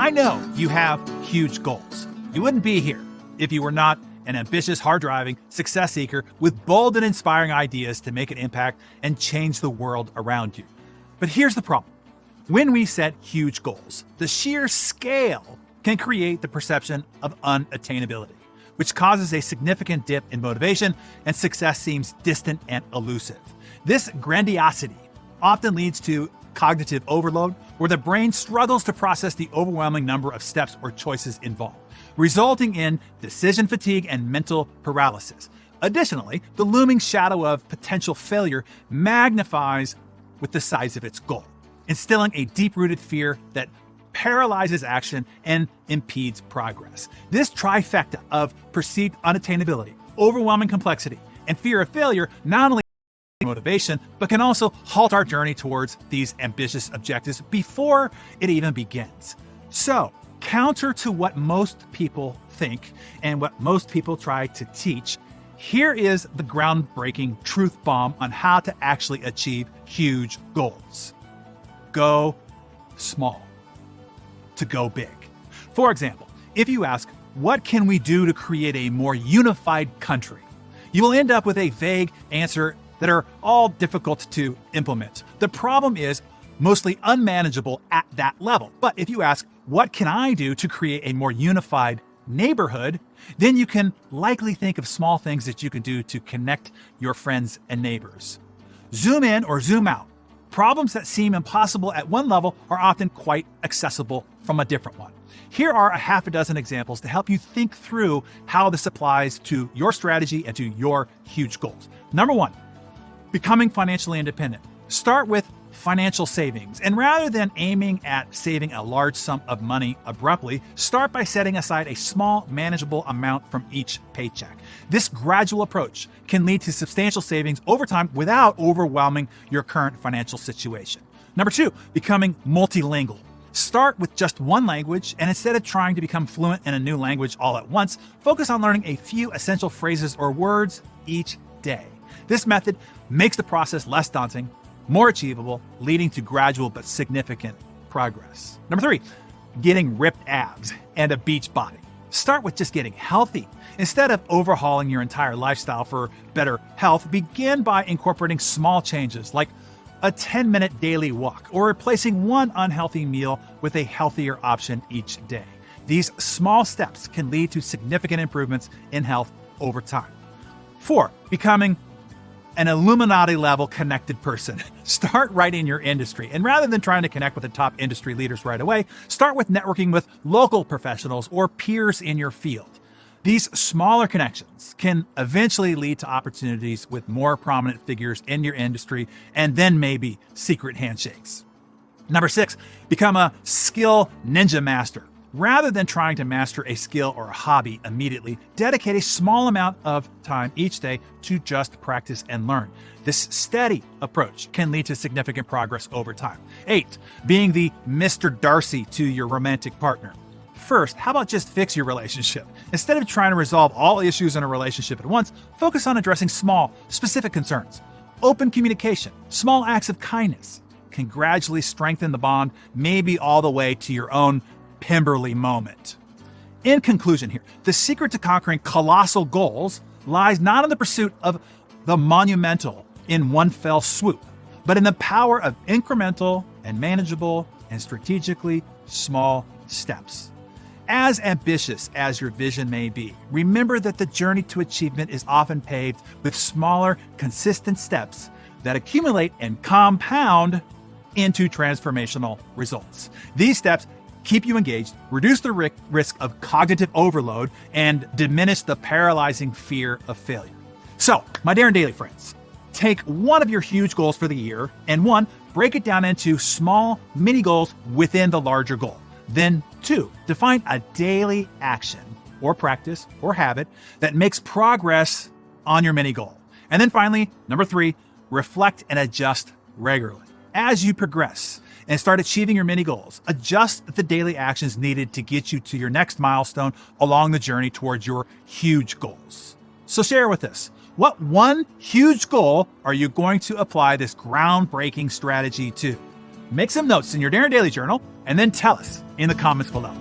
I know you have huge goals. You wouldn't be here if you were not an ambitious, hard-driving success seeker with bold and inspiring ideas to make an impact and change the world around you. But here's the problem. When we set huge goals, the sheer scale can create the perception of unattainability, which causes a significant dip in motivation and success seems distant and elusive. This grandiosity often leads to cognitive overload, where the brain struggles to process the overwhelming number of steps or choices involved, resulting in decision fatigue and mental paralysis. Additionally, the looming shadow of potential failure magnifies with the size of its goal, instilling a deep-rooted fear that paralyzes action and impedes progress. This trifecta of perceived unattainability, overwhelming complexity, and fear of failure not only motivation, but can also halt our journey towards these ambitious objectives before it even begins. So, counter to what most people think and what most people try to teach, here is the groundbreaking truth bomb on how to actually achieve huge goals. Go small to go big. For example, if you ask, what can we do to create a more unified country? You will end up with a vague answer that are all difficult to implement. The problem is mostly unmanageable at that level. But if you ask, what can I do to create a more unified neighborhood? Then you can likely think of small things that you can do to connect your friends and neighbors. Zoom in or zoom out. Problems that seem impossible at one level are often quite accessible from a different one. Here are a half a dozen examples to help you think through how this applies to your strategy and to your huge goals. Number one, becoming financially independent. Start with financial savings. And rather than aiming at saving a large sum of money abruptly, start by setting aside a small, manageable amount from each paycheck. This gradual approach can lead to substantial savings over time without overwhelming your current financial situation. Number two, becoming multilingual. Start with just one language, and instead of trying to become fluent in a new language all at once, focus on learning a few essential phrases or words each day. This method makes the process less daunting, more achievable, leading to gradual but significant progress. Number three, getting ripped abs and a beach body. Start with just getting healthy. Instead of overhauling your entire lifestyle for better health, begin by incorporating small changes like a 10-minute daily walk or replacing one unhealthy meal with a healthier option each day. These small steps can lead to significant improvements in health over time. Four, becoming an Illuminati-level connected person. Start right in your industry. And rather than trying to connect with the top industry leaders right away, start with networking with local professionals or peers in your field. These smaller connections can eventually lead to opportunities with more prominent figures in your industry, and then maybe secret handshakes. Number six, become a skill ninja master. Rather than trying to master a skill or a hobby immediately, dedicate a small amount of time each day to just practice and learn. This steady approach can lead to significant progress over time. 8, being the Mr. Darcy to your romantic partner. First, how about just fix your relationship? Instead of trying to resolve all issues in a relationship at once, focus on addressing small, specific concerns. Open communication, small acts of kindness can gradually strengthen the bond, maybe all the way to your own Pemberley moment. In conclusion here, the secret to conquering colossal goals lies not in the pursuit of the monumental in one fell swoop, but in the power of incremental and manageable and strategically small steps. As ambitious as your vision may be, remember that the journey to achievement is often paved with smaller, consistent steps that accumulate and compound into transformational results. These steps keep you engaged, reduce the risk of cognitive overload, and diminish the paralyzing fear of failure. So, my Darren Daily friends, take one of your huge goals for the year and break it down into small mini goals within the larger goal. Then 2, define a daily action or practice or habit that makes progress on your mini goal. And then finally, number 3, reflect and adjust regularly. As you progress and start achieving your mini goals, adjust the daily actions needed to get you to your next milestone along the journey towards your huge goals. So share with us, what one huge goal are you going to apply this groundbreaking strategy to? Make some notes in your Darren Daily Journal and then tell us in the comments below.